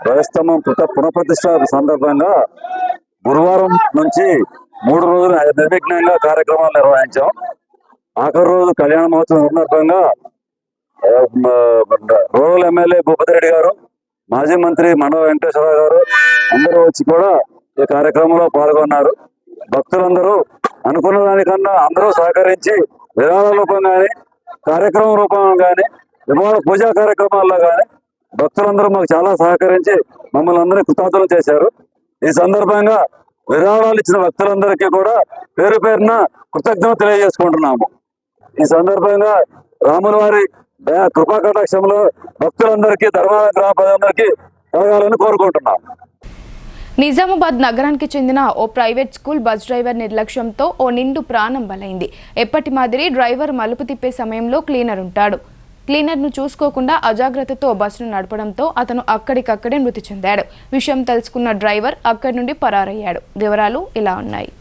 ధ్వజస్తంభం పునఃప్రతిష్ఠ సందర్భంగా గురువారం నుంచి 3 రోజులు నిర్విఘ్నంగా కార్యక్రమాలు నిర్వహించాం. ఆఖరి రోజు కళ్యాణ మహోత్సవం సందర్భంగా రూరల్ ఎమ్మెల్యే భూపతి రెడ్డి గారు, మాజీ మంత్రి మండవ వెంకటేశ్వరరావు గారు అందరూ వచ్చి కూడా ఈ కార్యక్రమంలో పాల్గొన్నారు. భక్తులందరూ అనుకున్న దానికన్నా అందరూ సహకరించి విరాళ రూపం కానీ, కార్యక్రమం రూపంలో కానీ, విమాన పూజా కార్యక్రమాల్లో కానీ భక్తులందరూ మాకు చాలా సహకరించి మమ్మల్ని అందరినీ కృతజ్ఞతలు చేశారు. ఈ సందర్భంగా విరాళాలు ఇచ్చిన భక్తులందరికీ కూడా పేరు పేరున కృతజ్ఞత తెలియజేసుకుంటున్నాము. ఈ సందర్భంగా రాముల వారి కృపా కటాక్షంలో భక్తులందరికీ, ధర్మాల గ్రామ ప్రజలందరికీ కలగాలని కోరుకుంటున్నాము. నిజామాబాద్ నగరానికి చెందిన ఓ ప్రైవేట్ స్కూల్ బస్ డ్రైవర్ నిర్లక్ష్యంతో ఓ నిండు ప్రాణం బలైంది. ఎప్పటి మాదిరి డ్రైవర్ మలుపు తిప్పే సమయంలో క్లీనర్ ఉంటాడు. క్లీనర్ను చూసుకోకుండా అజాగ్రత్తతో బస్సును నడపడంతో అతను అక్కడికక్కడే మృతి చెందాడు. విషయం తెలుసుకున్న డ్రైవర్ అక్కడి నుండి పరారయ్యాడు. వివరాలు ఇలా ఉన్నాయి.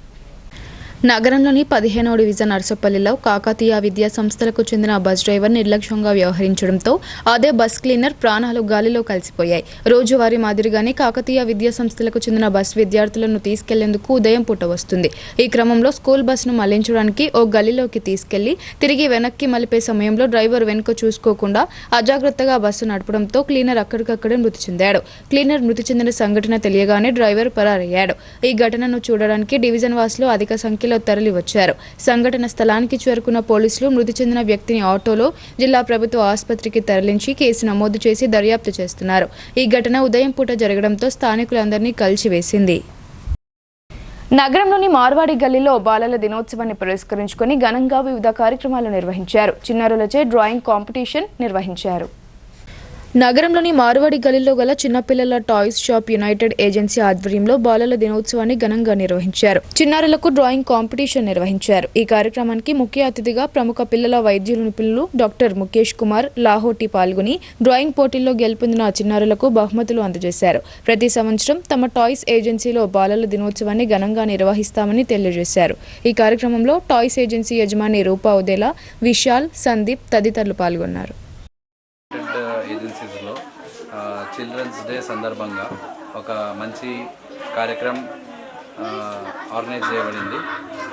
నగరంలోని 15వ డివిజన్ నర్సపల్లిలో కాకతీయ విద్యా సంస్థలకు చెందిన బస్ డ్రైవర్ నిర్లక్ష్యంగా వ్యవహరించడంతో అదే బస్ క్లీనర్ ప్రాణాలు గాలిలో కలిసిపోయాయి. రోజువారీ మాదిరిగానే కాకతీయ విద్యా సంస్థలకు చెందిన బస్ విద్యార్థులను తీసుకెళ్లేందుకు ఉదయం పూట వస్తుంది. ఈ క్రమంలో స్కూల్ బస్సును మళ్లించడానికి ఓ గల్లీలోకి తీసుకెళ్లి తిరిగి వెనక్కి మలిపే సమయంలో డ్రైవర్ వెనుక చూసుకోకుండా అజాగ్రత్తగా బస్సు నడపడంతో క్లీనర్ అక్కడికక్కడే మృతి చెందాడు. క్లీనర్ మృతి చెందిన సంఘటన తెలియగానే డ్రైవర్ పరారయ్యాడు. ఈ ఘటనను చూడడానికి డివిజన్ వాసులు అధిక సంఖ్యలో తరలి వచ్చారు. సంఘటన స్థలానికి చేరుకున్న పోలీసులు మృతి చెందిన వ్యక్తిని ఆటోలో జిల్లా ప్రభుత్వ ఆసుపత్రికి తరలించి కేసు నమోదు చేసి దర్యాప్తు చేస్తున్నారు. ఈ ఘటన ఉదయం పూట జరగడంతో స్థానికులందరినీ కలిచివేసింది. నగరంలోని మార్వాడి గల్లీలో బాలల దినోత్సవాన్ని పురస్కరించుకుని ఘనంగా వివిధ కార్యక్రమాలు నిర్వహించారు. చిన్నారులచే డ్రాయింగ్ కాంపిటీషన్ నిర్వహించారు. నగరంలోని మార్వాడి గల్లీలో గల చిన్నపిల్లల టాయ్స్ షాప్ యునైటెడ్ ఏజెన్సీ ఆధ్వర్యంలో బాలల దినోత్సవాన్ని ఘనంగా నిర్వహించారు. చిన్నారులకు డ్రాయింగ్ కాంపిటీషన్ నిర్వహించారు. ఈ కార్యక్రమానికి ముఖ్య అతిథిగా ప్రముఖ పిల్లల వైద్య నిపుణులు డాక్టర్ ముఖేష్ కుమార్ లాహోటి పాల్గొని డ్రాయింగ్ పోటీల్లో గెలుపొందిన చిన్నారులకు బహుమతులు అందజేశారు. ప్రతి సంవత్సరం తమ టాయ్స్ ఏజెన్సీలో బాలల దినోత్సవాన్ని ఘనంగా నిర్వహిస్తామని తెలియజేశారు. ఈ కార్యక్రమంలో టాయ్స్ ఏజెన్సీ యజమాని రూపా ఉదేలా, విశాల్, సందీప్ తదితరులు పాల్గొన్నారు. ఏజెన్సీస్లో చిల్డ్రన్స్ డే సందర్భంగా ఒక మంచి కార్యక్రమం ఆర్గనైజ్ చేయబడింది.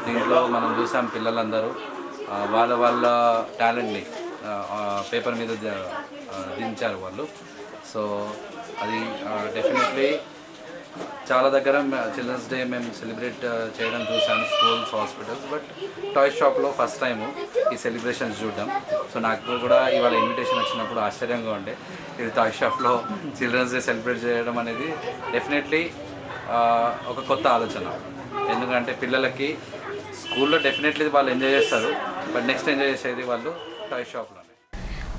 దీంట్లో మనం చూసాం పిల్లలందరూ వాళ్ళ టాలెంట్ని పేపర్ మీద దించారు వాళ్ళు. సో అది డెఫినెట్లీ చాలా దగ్గర చిల్డ్రన్స్ డే మేము సెలబ్రేట్ చేయడం చూసాము, స్కూల్స్, హాస్పిటల్స్. బట్ టాయ్ షాప్లో ఫస్ట్ టైము ఈ సెలబ్రేషన్స్ చూడడం. సో నాకు కూడా ఇవాళ ఇన్విటేషన్ వచ్చినప్పుడు ఆశ్చర్యంగా ఉండే, ఇది టాయ్ షాప్లో చిల్డ్రన్స్ డే సెలబ్రేట్ చేయడం అనేది డెఫినెట్లీ ఒక కొత్త ఆలోచన. ఎందుకంటే పిల్లలకి స్కూల్లో డెఫినెట్లీ వాళ్ళు ఎంజాయ్ చేస్తారు, బట్ నెక్స్ట్ ఎంజాయ్ చేసేది వాళ్ళు టాయ్ షాప్లో.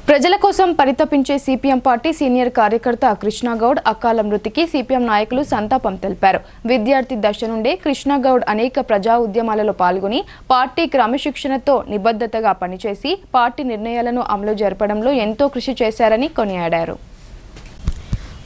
ప్రజల కోసం పరితపించే సిపిఎం పార్టీ సీనియర్ కార్యకర్త కృష్ణగౌడ్ అకాల మృతికి సిపిఎం నాయకులు సంతాపం తెలిపారు. విద్యార్థి దశ నుండే కృష్ణగౌడ్ అనేక ప్రజా ఉద్యమాలలో పాల్గొని పార్టీ క్రమశిక్షణతో నిబద్ధతగా పనిచేసి పార్టీ నిర్ణయాలను అమలు జరపడంలో ఎంతో కృషి చేశారని కొనియాడారు.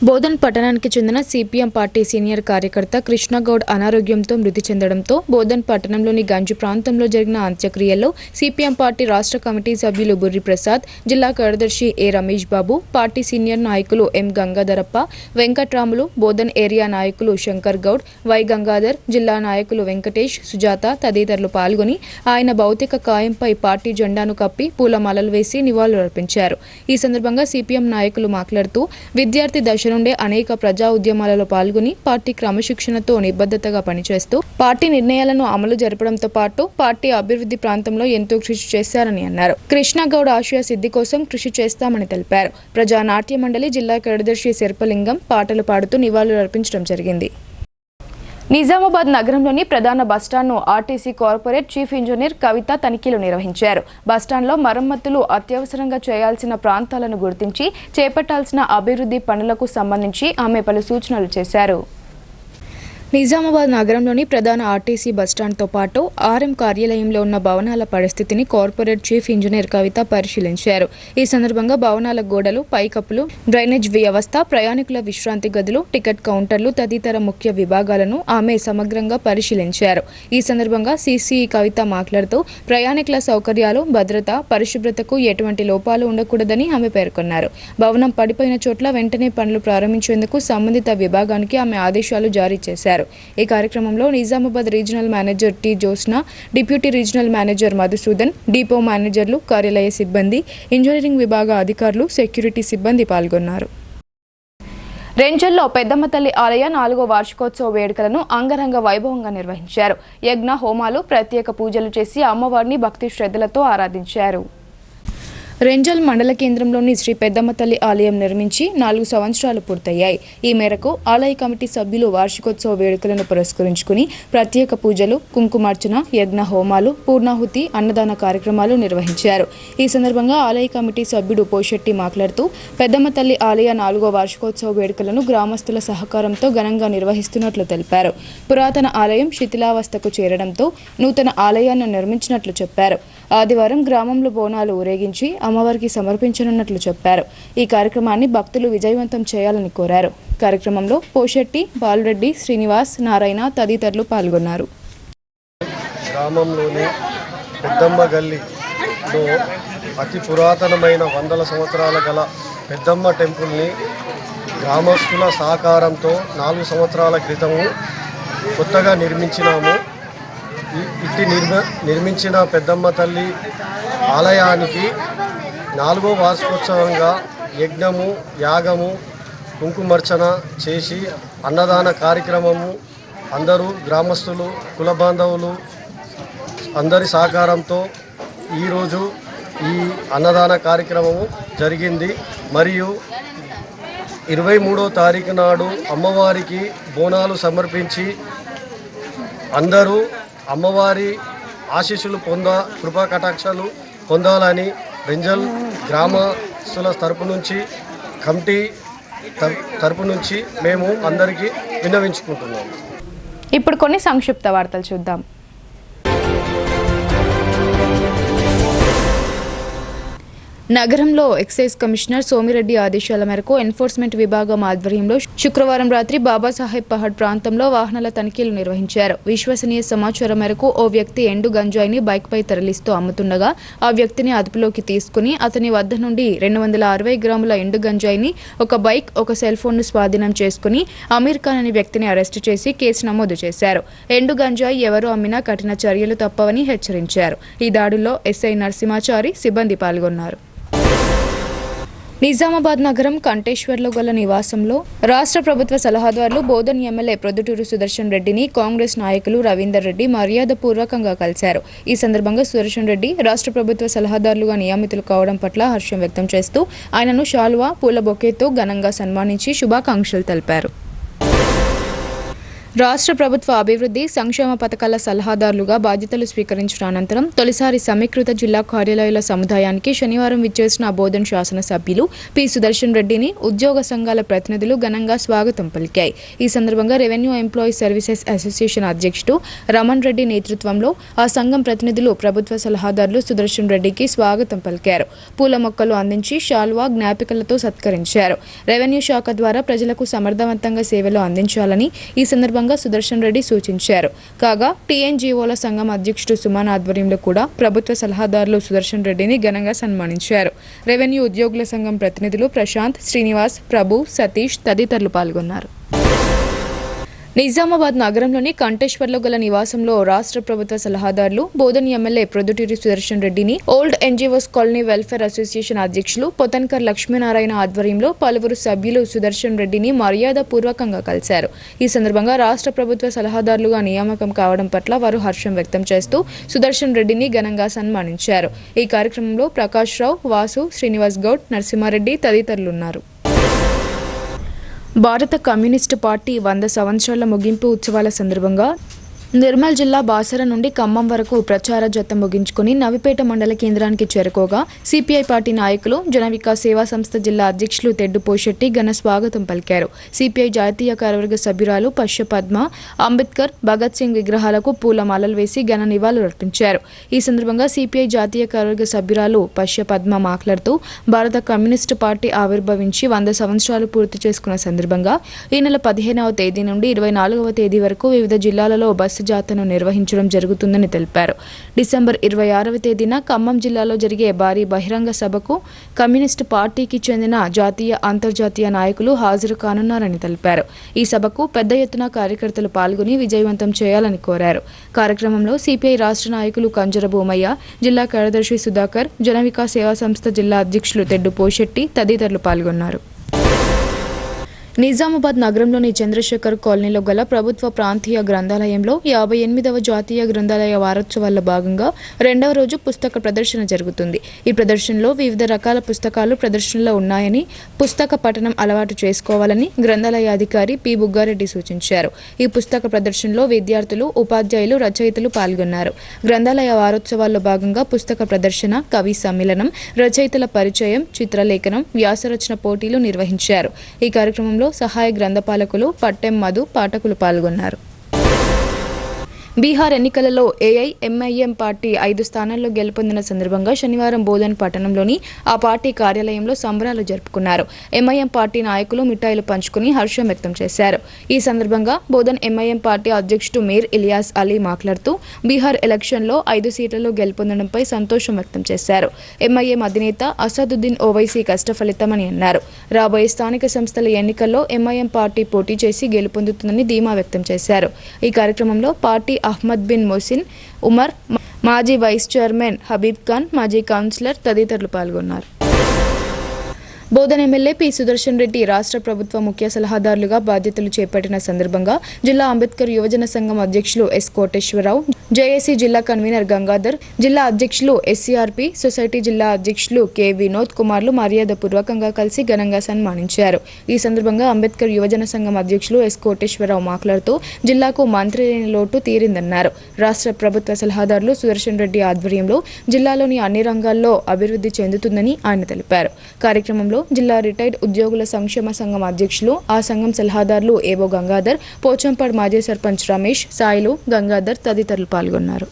బోధన్ పట్టణానికి చెందిన సిపిఎం పార్టీ సీనియర్ కార్యకర్త కృష్ణగౌడ్ అనారోగ్యంతో మృతి చెందడంతో బోధన్ పట్టణంలోని గంజు ప్రాంతంలో జరిగిన అంత్యక్రియల్లో సిపిఎం పార్టీ రాష్ట్ర కమిటీ సభ్యులు బుర్రి ప్రసాద్, జిల్లా కార్యదర్శి ఏ రమేష్ బాబు, పార్టీ సీనియర్ నాయకులు ఎం గంగాధరప్ప, వెంకట్రాములు, బోధన్ ఏరియా నాయకులు శంకర్ గౌడ్, వై గంగాధర్, జిల్లా నాయకులు వెంకటేష్, సుజాత తదితరులు పాల్గొని ఆయన భౌతిక కాయంపై పార్టీ జెండాను కప్పి పూలమాలలు వేసి నివాళులర్పించారు. ఈ సందర్భంగా సిపిఎం నాయకులు మాట్లాడుతూ విద్యార్థి దశ నుండే అనేక ప్రజా ఉద్యమాలలో పాల్గొని పార్టీ క్రమశిక్షణతో నిబద్ధతగా పనిచేస్తూ పార్టీ నిర్ణయాలను అమలు జరపడంతో పాటు పార్టీ అభివృద్ధి ప్రాంతంలో ఎంతో కృషి చేశారని అన్నారు. కృష్ణగౌడ్ ఆశయ సిద్ధి కోసం కృషి చేస్తామని తెలిపారు. ప్రజా నాట్య మండలి జిల్లా కార్యదర్శి శర్పలింగం పాటలు పాడుతూ నివాళులర్పించడం జరిగింది. నిజామాబాద్ నగరంలోని ప్రధాన బస్టాండ్ను ఆర్టీసీ కార్పొరేట్ చీఫ్ ఇంజనీర్ కవిత తనిఖీలు నిర్వహించారు. బస్టాండ్లో మరమ్మతులు, అత్యవసరంగా చేయాల్సిన ప్రాంతాలను గుర్తించి చేపట్టాల్సిన అభివృద్ధి పనులకు సంబంధించి ఆమె పలు సూచనలు చేశారు. నిజామాబాద్ నగరంలోని ప్రధాన ఆర్టీసీ బస్టాండ్తో పాటు ఆర్ఎం కార్యాలయంలో ఉన్న భవనాల పరిస్థితిని కార్పొరేట్ చీఫ్ ఇంజనీర్ కవిత పరిశీలించారు. ఈ సందర్భంగా భవనాల గోడలు, పైకప్పులు, డ్రైనేజ్ వ్యవస్థ, ప్రయాణికుల విశ్రాంతి గదులు, టికెట్ కౌంటర్లు తదితర ముఖ్య విభాగాలను ఆమె సమగ్రంగా పరిశీలించారు. ఈ సందర్భంగా సిసిఈ కవిత మాట్లాడుతూ ప్రయాణికుల సౌకర్యాలు, భద్రత, పరిశుభ్రతకు ఎటువంటి లోపాలు ఉండకూడదని ఆమె పేర్కొన్నారు. భవనం పడిపోయిన చోట్ల వెంటనే పనులు ప్రారంభించేందుకు సంబంధిత విభాగానికి ఆమె ఆదేశాలు జారీ చేశారు. ఈ కార్యక్రమంలో Nizamabad regional manager T Josna, deputy regional manager Madhusudan, depot మేనేజర్లు, కార్యాలయ సిబ్బంది, ఇంజనీరింగ్ విభాగ అధికారులు, సెక్యూరిటీ సిబ్బంది పాల్గొన్నారు. రెంజల్లో పెద్దమ్మ తల్లి ఆలయ 4వ వార్షికోత్సవ వేడుకలను అంగరంగ వైభవంగా నిర్వహించారు. యజ్ఞ హోమాలు, ప్రత్యేక పూజలు చేసి అమ్మవారిని భక్తి శ్రద్ధలతో ఆరాధించారు. రెంజల్ మండల కేంద్రంలోని శ్రీ పెద్దమ్మ తల్లి ఆలయం నిర్మించి 4 సంవత్సరాలు పూర్తయ్యాయి. ఈ మేరకు ఆలయ కమిటీ సభ్యులు వార్షికోత్సవ వేడుకలను పురస్కరించుకుని ప్రత్యేక పూజలు, కుంకుమార్చన, యజ్ఞ హోమాలు, పూర్ణాహుతి, అన్నదాన కార్యక్రమాలు నిర్వహించారు. ఈ సందర్భంగా ఆలయ కమిటీ సభ్యుడు పోషెట్టి మాట్లాడుతూ పెద్దమ్మ తల్లి ఆలయ 4వ వార్షికోత్సవ వేడుకలను గ్రామస్తుల సహకారంతో ఘనంగా నిర్వహిస్తున్నట్లు తెలిపారు. పురాతన ఆలయం శిథిలావస్థకు చేరడంతో నూతన ఆలయాన్ని నిర్మించినట్లు చెప్పారు. ఆదివారం గ్రామంలో బోనాలు ఊరేగించి అమ్మవారికి సమర్పించనున్నట్లు చెప్పారు. ఈ కార్యక్రమాన్ని భక్తులు విజయవంతం చేయాలని కోరారు. కార్యక్రమంలో పోషెట్టి, బాలరెడ్డి, శ్రీనివాస్, నారాయణ తదితరులు పాల్గొన్నారు. గ్రామంలోని పెద్దమ్మ గల్లీలో అతి పురాతనమైన 100 సంవత్సరాల గల పెద్దమ్మ టెంపుల్ని గ్రామస్తుల సహకారంతో 4 సంవత్సరాల క్రితము కొత్తగా నిర్మించినాము. ఇట్టి నిర్మించిన పెద్దమ్మ తల్లి ఆలయానికి 4వ వార్షికోత్సవంగా యజ్ఞము, యాగము, కుంకుమర్చన చేసి అన్నదాన కార్యక్రమము అందరూ గ్రామస్తులు, కుల బాంధవులు అందరి సహకారంతో ఈరోజు ఈ అన్నదాన కార్యక్రమము జరిగింది. మరియు 23వ తారీఖు నాడు అమ్మవారికి బోనాలు సమర్పించి అందరూ అమ్మవారి ఆశీస్సులు కృపా కటాక్షాలు పొందాలని రెంజల్ గ్రామస్తుల తరపు నుంచి, కమిటీ తరపు నుంచి మేము అందరికీ విన్నవించుకుంటున్నాము. ఇప్పుడు కొన్ని సంక్షిప్త వార్తలు చూద్దాం. నగరంలో ఎక్సైజ్ కమిషనర్ సోమిరెడ్డి ఆదేశాల మేరకు ఎన్ఫోర్స్మెంట్ విభాగం ఆధ్వర్యంలో శుక్రవారం రాత్రి బాబాసాహెబ్ పహాడ్ ప్రాంతంలో వాహనాల తనిఖీలు నిర్వహించారు. విశ్వసనీయ సమాచారం మేరకు ఓ వ్యక్తి ఎండు గంజాయిని బైక్పై తరలిస్తూ అమ్ముతుండగా ఆ వ్యక్తిని అదుపులోకి తీసుకుని అతని వద్ద నుండి 260 గ్రాముల ఎండు గంజాయిని, ఒక బైక్, ఒక సెల్ ఫోన్ను స్వాధీనం చేసుకుని అమీర్ ఖాన్ అనే వ్యక్తిని అరెస్టు చేసి కేసు నమోదు చేశారు. ఎండు గంజాయి ఎవరు అమ్మినా కఠిన చర్యలు తప్పవని హెచ్చరించారు. ఈ దాడుల్లో ఎస్ఐ నరసింహాచారి, సిబ్బంది పాల్గొన్నారు. నిజామాబాద్ నగరం కంటేశ్వర్లో గల నివాసంలో రాష్ట్ర ప్రభుత్వ సలహాదారులు బోధన్ ఎమ్మెల్యే ప్రొద్దుటూరు సుదర్శన్ రెడ్డిని కాంగ్రెస్ నాయకులు రవీందర్ రెడ్డి మర్యాదపూర్వకంగా కలిశారు. ఈ సందర్భంగా సుదర్శన్ రెడ్డి రాష్ట్ర ప్రభుత్వ సలహాదారులుగా నియమితులు కావడం పట్ల హర్షం వ్యక్తం చేస్తూ ఆయనను శాలువా, పూల బొకేతో ఘనంగా సన్మానించి శుభాకాంక్షలు తెలిపారు. రాష్ట్ర ప్రభుత్వ అభివృద్ధి సంక్షేమ పథకాల సలహాదారులుగా బాధ్యతలు స్వీకరించిన అనంతరం తొలిసారి సమీకృత జిల్లా కార్యాలయాల సముదాయానికి శనివారం విచ్చేసిన బోధన్ శాసనసభ్యులు పి సుదర్శన్ రెడ్డిని ఉద్యోగ సంఘాల ప్రతినిధులు ఘనంగా స్వాగతం పలికాయి. ఈ సందర్భంగా రెవెన్యూ ఎంప్లాయీ సర్వీసెస్ అసోసియేషన్ అధ్యక్షుడు రమణ్ రెడ్డి నేతృత్వంలో ఆ సంఘం ప్రతినిధులు ప్రభుత్వ సలహాదారులు సుదర్శన్ రెడ్డికి స్వాగతం పలికారు. పూల మొక్కలు అందించి శాల్వా జ్ఞాపికలతో సత్కరించారు. రెవెన్యూ శాఖ ద్వారా ప్రజలకు సమర్థవంతంగా సేవలు అందించాలని ఈ సందర్భంగా సుదర్శన్ రెడ్డి సూచించారు. కాగా టీఎన్జీఓల సంఘం అధ్యక్షుడు సుమన్ ఆధ్వర్యంలో కూడా ప్రభుత్వ సలహాదారులు సుదర్శన్ రెడ్డిని ఘనంగా సన్మానించారు. రెవెన్యూ ఉద్యోగుల సంఘం ప్రతినిధులు ప్రశాంత్, శ్రీనివాస్, ప్రభు, సతీష్ తదితరులు పాల్గొన్నారు. నిజామాబాద్ నగరంలోని కంటేశ్వర్లో గల నివాసంలో రాష్ట్ర ప్రభుత్వ సలహాదారులు బోధన్ ఎమ్మెల్యే ప్రొద్దుటూరి సుదర్శన్ రెడ్డిని old NGOs colony welfare association అధ్యక్షులు పొతన్కర్ లక్ష్మీనారాయణ ఆధ్వర్యంలో పలువురు సభ్యులు సుదర్శన్ రెడ్డిని మర్యాదపూర్వకంగా కలిశారు. ఈ సందర్భంగా రాష్ట్ర ప్రభుత్వ సలహాదారులుగా నియామకం కావడం పట్ల వారు హర్షం వ్యక్తం చేస్తూ సుదర్శన్ రెడ్డిని ఘనంగా సన్మానించారు. ఈ కార్యక్రమంలో ప్రకాష్ రావు, వాసు, శ్రీనివాస్ గౌడ్, నరసింహారెడ్డి తదితరులున్నారు. భారత కమ్యూనిస్టు పార్టీ 100 సంవత్సరాల ముగింపు ఉత్సవాల సందర్భంగా నిర్మల్ జిల్లా బాసర నుండి ఖమ్మం వరకు ప్రచార జత ముగించుకుని నవిపేట మండల కేంద్రానికి చేరుకోగా సిపిఐ పార్టీ నాయకులు జనవికాస్ సేవా సంస్థ జిల్లా అధ్యక్షులు తెడ్డు పోషెట్టి ఘన స్వాగతం పలికారు. సిపిఐ జాతీయ కార్యవర్గ సభ్యురాలు పశ్య పద్మ, అంబేద్కర్, భగత్ సింగ్ విగ్రహాలకు పూలమాలలు వేసి ఘన నివాళులర్పించారు. ఈ సందర్భంగా సిపిఐ జాతీయ కార్యవర్గ సభ్యురాలు పశ్య పద్మ మాట్లాడుతూ భారత కమ్యూనిస్టు పార్టీ ఆవిర్భవించి 100 సంవత్సరాలు పూర్తి చేసుకున్న సందర్భంగా ఈ నెల 15వ తేదీ నుండి 24వ తేదీ వరకు వివిధ జిల్లాలలో బస్సు జాతను నిర్వహించడం జరుగుతుందని తెలిపారు. డిసెంబర్ 26వ తేదీన ఖమ్మం జిల్లాలో జరిగే భారీ బహిరంగ సభకు కమ్యూనిస్టు పార్టీకి చెందిన జాతీయ, అంతర్జాతీయ నాయకులు హాజరు కానున్నారని తెలిపారు. ఈ సభకు పెద్ద ఎత్తున కార్యకర్తలు పాల్గొని విజయవంతం చేయాలని కోరారు. కార్యక్రమంలో సిపిఐ రాష్ట్ర నాయకులు కంజర భూమయ్య, జిల్లా కార్యదర్శి సుధాకర్, జనవికాస్ సేవా సంస్థ జిల్లా అధ్యక్షులు తెడ్డు పోషెట్టి తదితరులు పాల్గొన్నారు. నిజామాబాద్ నగరంలోని చంద్రశేఖర్ కాలనీలో గల ప్రభుత్వ ప్రాంతీయ గ్రంథాలయంలో 58వ జాతీయ గ్రంథాలయ వారోత్సవాల్లో భాగంగా 2వ రోజు పుస్తక ప్రదర్శన జరుగుతుంది. ఈ ప్రదర్శనలో వివిధ రకాల పుస్తకాలు ప్రదర్శనలో ఉన్నాయని, పుస్తక పఠనం అలవాటు చేసుకోవాలని గ్రంథాలయ అధికారి పి బుగ్గారెడ్డి సూచించారు. ఈ పుస్తక ప్రదర్శనలో విద్యార్థులు, ఉపాధ్యాయులు, రచయితలు పాల్గొన్నారు. గ్రంథాలయ వారోత్సవాల్లో భాగంగా పుస్తక ప్రదర్శన, కవి సమ్మేళనం, రచయితల పరిచయం, చిత్రలేఖనం, వ్యాసరచన పోటీలు నిర్వహించారు. ఈ కార్యక్రమంలో సహాయ గ్రంథపాలకులు పట్టెం మధు, పాఠకులు పాల్గొన్నారు. బీహార్ ఎన్నికలలో ఏఐఎంఐఎం పార్టీ 5 స్థానాల్లో గెలుపొందిన సందర్భంగా శనివారం బోధన్ పట్టణంలోని ఆ పార్టీ కార్యాలయంలో సంబరాలు జరుపుకున్నారు. ఎంఐఎం పార్టీ నాయకులు మిఠాయిలు పంచుకుని హర్షం వ్యక్తం చేశారు. ఈ సందర్భంగా బోధన్ ఎంఐఎం పార్టీ అధ్యక్షుడు మీర్ ఇలియాస్ అలీ మాట్లాడుతూ బీహార్ ఎలక్షన్లో 5 సీట్లలో గెలుపొందడంపై సంతోషం వ్యక్తం చేశారు. ఎంఐఎం అధినేత అసదుద్దీన్ ఓవైసీ కష్ట ఫలితమని అన్నారు. రాబోయే స్థానిక సంస్థల ఎన్నికల్లో ఎంఐఎం పార్టీ పోటీ చేసి గెలుపొందుతుందని ధీమా వ్యక్తం చేశారు. ఈ కార్యక్రమంలో పార్టీ అహ్మద్ బిన్ మొసిన్ ఉమర్, మాజీ వైస్ చైర్మన్ హబీబ్ ఖాన్, మాజీ కౌన్సిలర్ తదితరులు పాల్గొన్నారు. బోధన్ ఎమ్మెల్యే పి సుదర్శన్ రెడ్డి రాష్ట్ర ప్రభుత్వ ముఖ్య సలహాదారులుగా బాధ్యతలు చేపట్టిన సందర్భంగా జిల్లా అంబేద్కర్ యువజన సంఘం అధ్యక్షులు ఎస్ కోటేశ్వరరావు, జేఏసీ జిల్లా కన్వీనర్ గంగాధర్, జిల్లా అధ్యక్షులు ఎస్సీఆర్పీ సొసైటీ జిల్లా అధ్యక్షులు కె వినోద్ కుమార్లు మర్యాదపూర్వకంగా కలిసి ఘనంగా సన్మానించారు. ఈ సందర్భంగా అంబేద్కర్ యువజన సంఘం అధ్యక్షులు ఎస్ కోటేశ్వరరావు మాట్లాడుతూ జిల్లాకు మంత్రి లేని లోటు తీరిందన్నారు. రాష్ట్ర ప్రభుత్వ సలహాదారులు సుదర్శన్ రెడ్డి ఆధ్వర్యంలో జిల్లాలోని అన్ని రంగాల్లో అభివృద్ధి చెందుతుందని ఆయన తెలిపారు. కార్యక్రమంలో జిల్లా రిటైర్డ్ ఉద్యోగుల సంక్షేమ సంఘం అధ్యక్షులు, ఆ సంఘం సలహాదారులు ఏవో గంగాధర్, పోచంపాడ్ మాజీ సర్పంచ్ రమేష్, సాయిలు, గంగాధర్ తదితరులు పాల్గొన్నారు.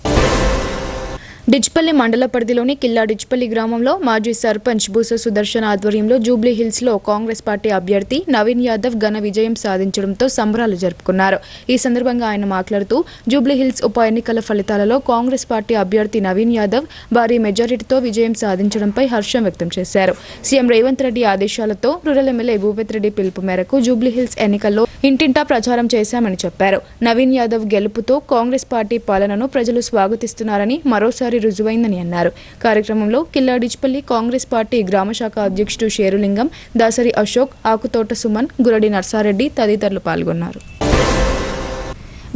డిచ్పల్లి మండల పరిధిలోని కిల్లా డిచ్పల్లి గ్రామంలో మాజీ సర్పంచ్ బూస సుదర్శన్ ఆధ్వర్యంలో జూబ్లీ హిల్స్ లో కాంగ్రెస్ పార్టీ అభ్యర్థి నవీన్ యాదవ్ ఘన విజయం సాధించడంతో సంబరాలు జరుపుకున్నారు. ఈ సందర్భంగా ఆయన మాట్లాడుతూ జూబ్లీ హిల్స్ ఉప ఎన్నికల ఫలితాలలో కాంగ్రెస్ పార్టీ అభ్యర్థి నవీన్ యాదవ్ భారీ మెజారిటీతో విజయం సాధించడంపై హర్షం వ్యక్తం చేశారు. సీఎం రేవంత్ రెడ్డి ఆదేశాలతో రూరల్ ఎమ్మెల్యే భూపత్ రెడ్డి పిలుపు మేరకు జూబ్లీ హిల్స్ ఎన్నికల్లో ఇంటింటా ప్రచారం చేశామని చెప్పారు. నవీన్ యాదవ్ గెలుపుతో కాంగ్రెస్ పార్టీ పాలనను ప్రజలు స్వాగతిస్తున్నారని మరోసారి రుజువైందని అన్నారు. కార్యక్రమంలో కిల్లా డిచ్పల్లి కాంగ్రెస్ పార్టీ గ్రామ శాఖ అధ్యక్షుడు షేరులింగం, దాసరి అశోక్, ఆకుతోట సుమన్, గురడి నర్సారెడ్డి తదితరులు పాల్గొన్నారు.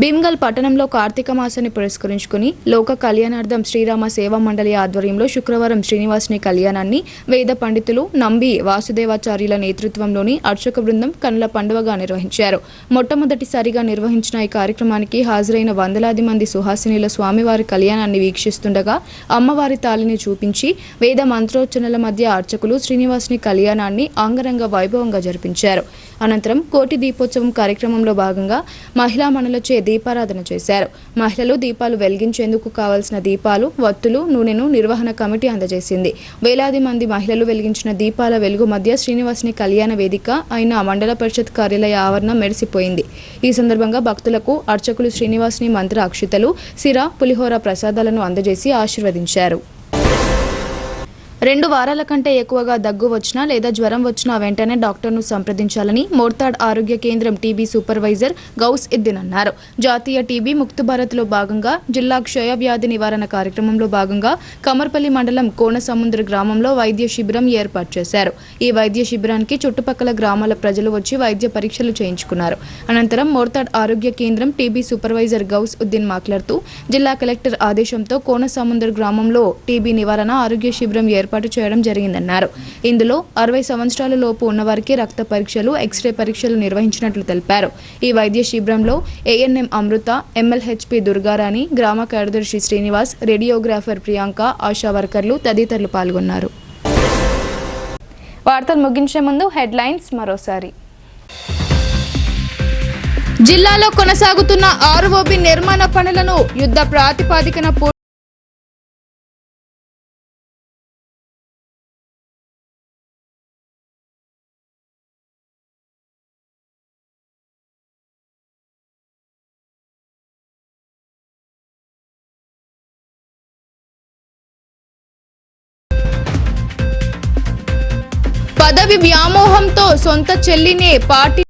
భీమ్గల్ పట్టణంలో కార్తీక మాసాన్ని పురస్కరించుకుని లోక కళ్యాణార్థం శ్రీరామ సేవా మండలి ఆధ్వర్యంలో శుక్రవారం శ్రీనివాసుని కళ్యాణాన్ని వేద పండితులు నంబి వాసుదేవాచార్యుల నేతృత్వంలోని అర్చక బృందం కన్నుల పండుగగా నిర్వహించారు. మొట్టమొదటిసారిగా నిర్వహించిన ఈ కార్యక్రమానికి హాజరైన వందలాది మంది సుహాసినిల స్వామివారి కళ్యాణాన్ని వీక్షిస్తుండగా అమ్మవారి తాళిని చూపించి వేద మంత్రోచ్చరణల మధ్య అర్చకులు శ్రీనివాసుని కళ్యాణాన్ని అంగరంగ వైభవంగా జరిపించారు. అనంతరం కోటి దీపోత్సవం కార్యక్రమంలో భాగంగా మహిళా మణులచే దీపారాధన చేశారు. మహిళలు దీపాలు వెలిగించేందుకు కావలసిన దీపాలు, వత్తులు, నూనెను నిర్వహణ కమిటీ అందజేసింది. వేలాది మంది మహిళలు వెలిగించిన దీపాల వెలుగు మధ్య శ్రీనివాసుని కళ్యాణ వేదిక అయిన మండల పరిషత్ కార్యాలయ ఆవరణ మెరిసిపోయింది. ఈ సందర్భంగా భక్తులకు అర్చకులు శ్రీనివాసుని మంత్ర అక్షితలు, సిరా, పులిహోర ప్రసాదాలను అందజేసి ఆశీర్వదించారు. 2 వారాల కంటే ఎక్కువగా దగ్గు వచ్చినా లేదా జ్వరం వచ్చినా వెంటనే డాక్టర్ను సంప్రదించాలని మోర్తాడ్ ఆరోగ్య కేంద్రం టీబీ సూపర్వైజర్ గౌస్ ఇద్దీన్ అన్నారు. జాతీయ టీబీ ముక్త్ భారత్లో భాగంగా జిల్లా క్షయ వ్యాధి నివారణ కార్యక్రమంలో భాగంగా కమర్పల్లి మండలం కోనసముద్ర గ్రామంలో వైద్య శిబిరం ఏర్పాటు చేశారు. ఈ వైద్య శిబిరానికి చుట్టుపక్కల గ్రామాల ప్రజలు వచ్చి వైద్య పరీక్షలు చేయించుకున్నారు. అనంతరం మోర్తాడ్ ఆరోగ్య కేంద్రం టీబీ సూపర్వైజర్ గౌస్ ఉద్దీన్ మాట్లాడుతూ జిల్లా కలెక్టర్ ఆదేశంతో కోనసముద్ర గ్రామంలో టీబీ నివారణ ఆరోగ్య శిబిరం ఏర్పాటు చేయడం జరిగిందన్నారు. ఇందులో 60 సంవత్సరాల లోపు ఉన్నవారికి రక్త పరీక్షలు, ఎక్స్రే పరీక్షలు నిర్వహించినట్లు తెలిపారు. ఈ వైద్య శిబిరంలో ఏఎన్ఎం అమృత, ఎంఎల్హెచ్పి దుర్గారాణి, గ్రామ కార్యదర్శి శ్రీనివాస్, రేడియోగ్రాఫర్ ప్రియాంక, ఆశా వర్కర్లు తదితరులు పాల్గొన్నారు. వార్తలు ముగించే ముందు హెడ్లైన్స్ మరోసారి. జిల్లాలో కొనసాగుతున్న ఆర్ఓబి నిర్మాణ పనులను యుద్ధ ప్రాతిపదికన పదవి వ్యామోహంతో సొంత చెల్లినే పార్టీ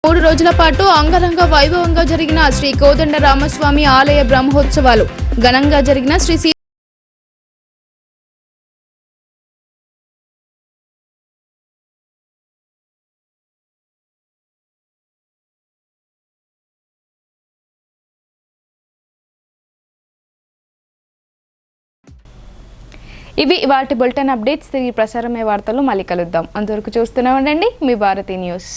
మూడు రోజుల పాటు అంగరంగ వైభవంగా జరిగిన శ్రీ కోదండ రామస్వామి ఆలయ బ్రహ్మోత్సవాలు. ఘనంగా జరిగిన శ్రీ ఇవి వాటి బులెటిన్ అప్డేట్స్. తిరిగి ప్రసారమయ్యే వార్తలు మళ్ళీ కలుద్దాం. అంతవరకు చూస్తూనే ఉండండి మీ భారతీ న్యూస్.